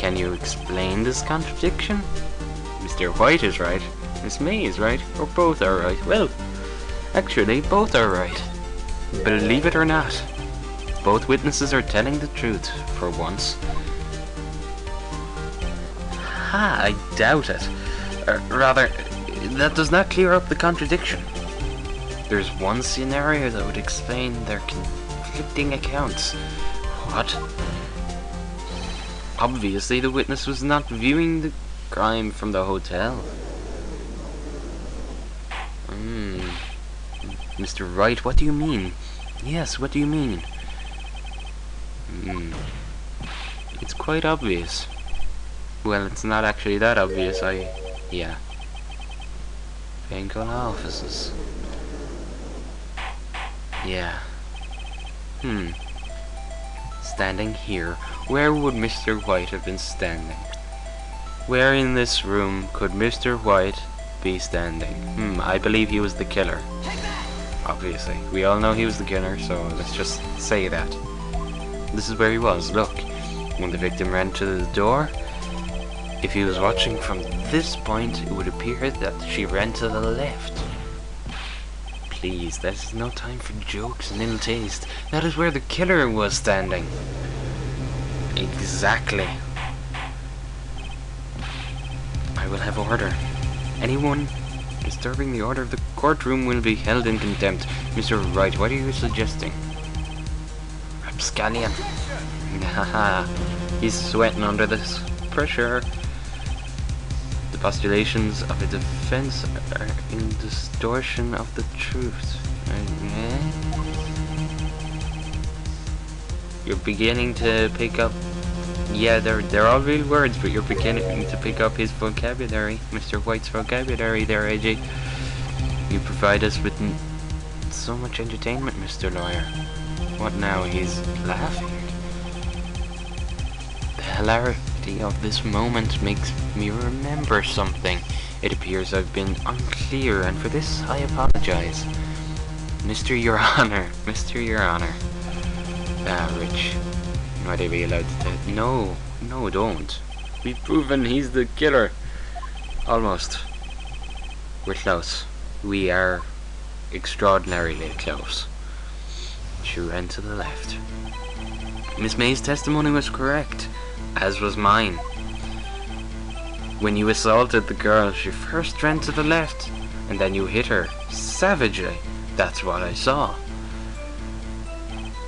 Can you explain this contradiction? Mr. White is right, Miss May is right, or both are right. Well, actually, both are right. Believe it or not, both witnesses are telling the truth, for once. Ha, I doubt it. Rather, that does not clear up the contradiction. There's one scenario that would explain their conflicting accounts. What? Obviously, the witness was not viewing the crime from the hotel. Mr. Wright, what do you mean? Yes, what do you mean? It's quite obvious. Well, it's not actually that obvious, yeah. Painkiller offices. Yeah. Standing here. Where would Mr. White have been standing? Where in this room could Mr. White be standing? I believe he was the killer. Obviously. We all know he was the killer, so let's just say that. This is where he was. Look. When the victim ran to the door, if he was watching from this point, it would appear that she ran to the left. Please, there's no time for jokes and ill taste. That is where the killer was standing. Exactly. I will have order. Anyone disturbing the order of the courtroom will be held in contempt. Mr. Wright, what are you suggesting? Rapscallion. Haha. He's sweating under this pressure. The postulations of a defense are in distortion of the truth. You're beginning to pick up. Yeah, they're all real words, but you're beginning to pick up his vocabulary, Mr. White's vocabulary there, AJ. You provide us with so much entertainment, Mr. Lawyer. What now? He's laughing. The hilarity of this moment makes me remember something. It appears I've been unclear, and for this I apologize. Mr. Your Honor, Mr. Your Honor. Rich. Might I be allowed to No, don't. We've proven he's the killer. Almost. We're close. We are extraordinarily close. She ran to the left. Miss May's testimony was correct, as was mine. When you assaulted the girl, she first ran to the left, and then you hit her savagely. That's what I saw.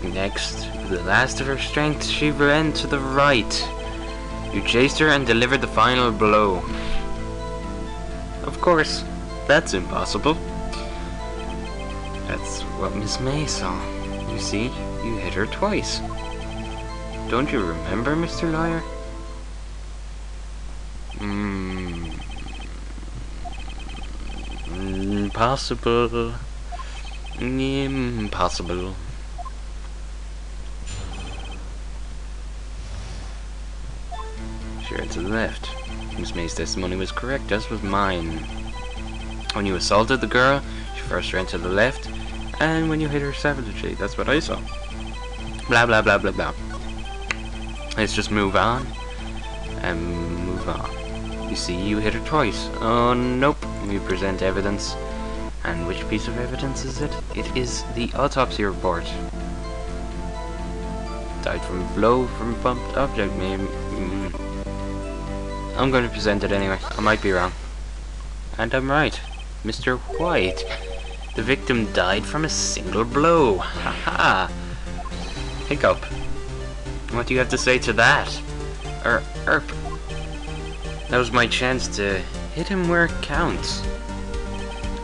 Next, with the last of her strength, she ran to the right. You chased her and delivered the final blow. Of course, that's impossible. That's what Miss May saw. You see, you hit her twice. Don't you remember, Mr. Lawyer? Impossible. Impossible. She ran to the left. Miss May's testimony was correct, as was mine. When you assaulted the girl, she first ran to the left, and when you hit her savagely, that's what I saw. Blah blah blah blah blah. Let's just move on. And move on. You see, you hit her twice. Oh, nope. We present evidence. And which piece of evidence is it? It is the autopsy report. Died from a blow from a bumped object, maybe. I'm going to present it anyway. I might be wrong. And I'm right. Mr. White. The victim died from a single blow. Haha. Hiccup. What do you have to say to that? Erp. That was my chance to hit him where it counts.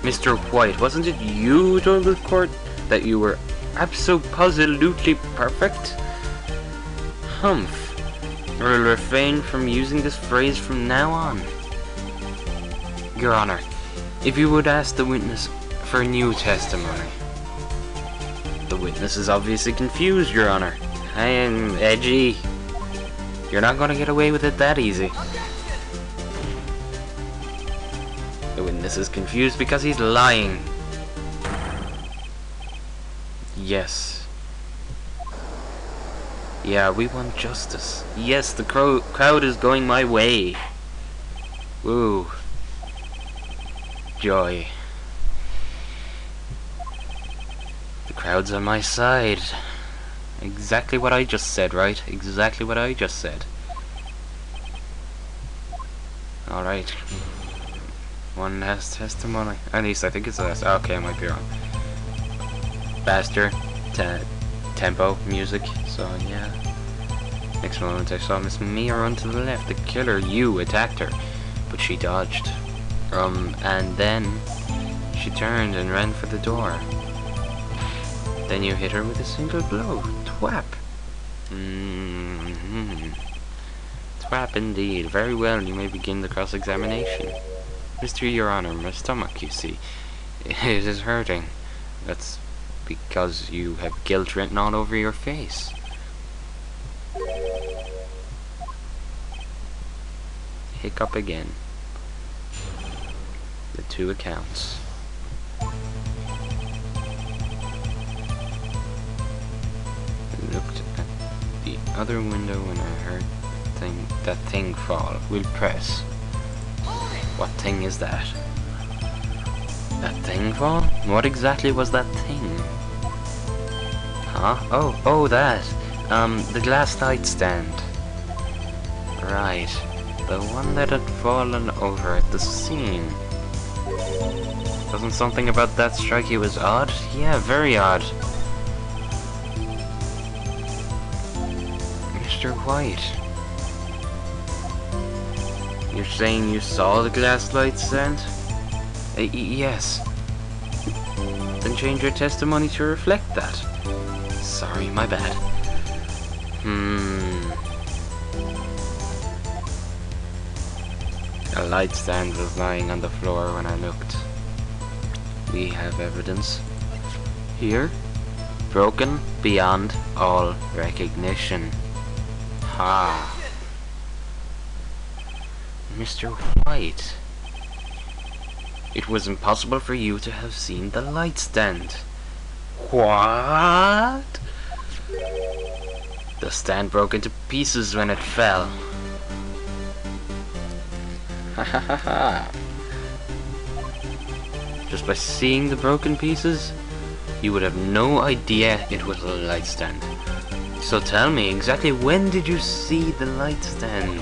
Mr. White, wasn't it you who told the court that you were abso-positively perfect? Humph. I will refrain from using this phrase from now on. Your Honor, if you would ask the witness for new testimony. The witness is obviously confused, Your Honor. I am edgy. You're not going to get away with it that easy. The witness is confused because he's lying. Yeah, we want justice. Yes, the crowd is going my way. Woo. Joy. The crowd's on my side. Exactly what I just said, right? Exactly what I just said. Alright. One last testimony. At least I think it's the last. Okay, I might be wrong. Faster. Tempo. Music. So, yeah. Next moment I saw Miss Mia run to the left. The killer, you, attacked her. But she dodged. And then she turned and ran for the door. Then you hit her with a single blow. Twap. Twap indeed. Very well, you may begin the cross-examination. Mr. Your Honor, my stomach, you see. It is hurting. That's because you have guilt written all over your face. Hiccup again. The two accounts. Looked at the other window when I heard that thing fall. We'll press. What thing is that? That thing fall? What exactly was that thing? Huh? Oh, that. The glass light stand. Right. The one that had fallen over at the scene. Doesn't something about that strike you as odd? Yeah, very odd. Mr. White. You're saying you saw the glass light stand? Yes. Then change your testimony to reflect that. Sorry, my bad. A light stand was lying on the floor when I looked. We have evidence. Here? Broken beyond all recognition. Ha. Mr. White. It was impossible for you to have seen the light stand. What? The stand broke into pieces when it fell. Ha ha ha ha. Just by seeing the broken pieces, you would have no idea it was a light stand. So tell me, exactly when did you see the light stand?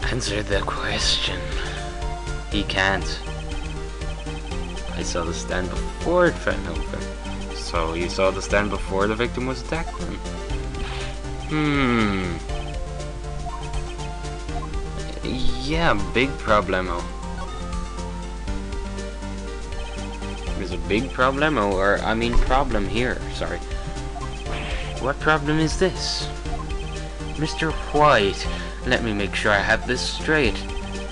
Answer the question. He can't. I saw the stand before it fell over. So you saw the stand before the victim was attacked then? Yeah, big problemo. There's a big problemo, or I mean problem here, sorry. What problem is this? Mr. White, let me make sure I have this straight.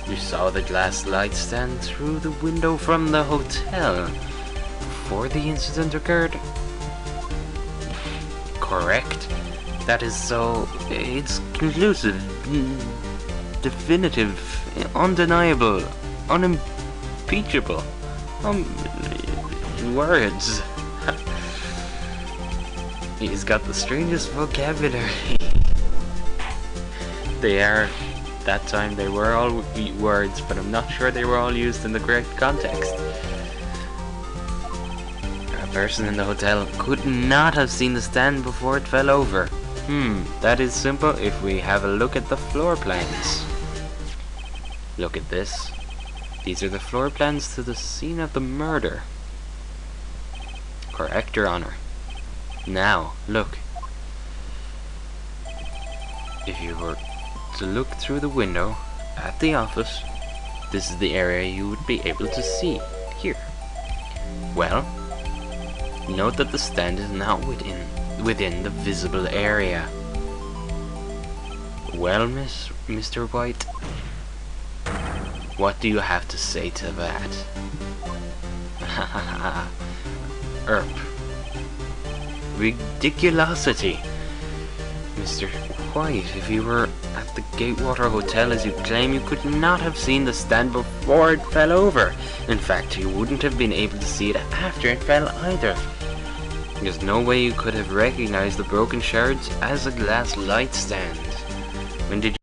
You saw the glass light stand through the window from the hotel before the incident occurred? Correct. That is so... it's conclusive, definitive, undeniable, unimpeachable. Words. He's got the strangest vocabulary. They are... that time they were all words, but I'm not sure they were all used in the correct context. A person in the hotel could not have seen the stand before it fell over. That is simple if we have a look at the floor plans. Look at this. These are the floor plans to the scene of the murder. Correct, Your Honor. Now, look. If you were to look through the window at the office, this is the area you would be able to see. Here. Well, note that the stand is not within the visible area. Well, Mr. White, what do you have to say to that? Ridiculosity. Mr. White, if you were at the Gatewater Hotel as you claim, you could not have seen the stand before it fell over. In fact, you wouldn't have been able to see it after it fell either. There's no way you could have recognized the broken shards as a glass light stand. When did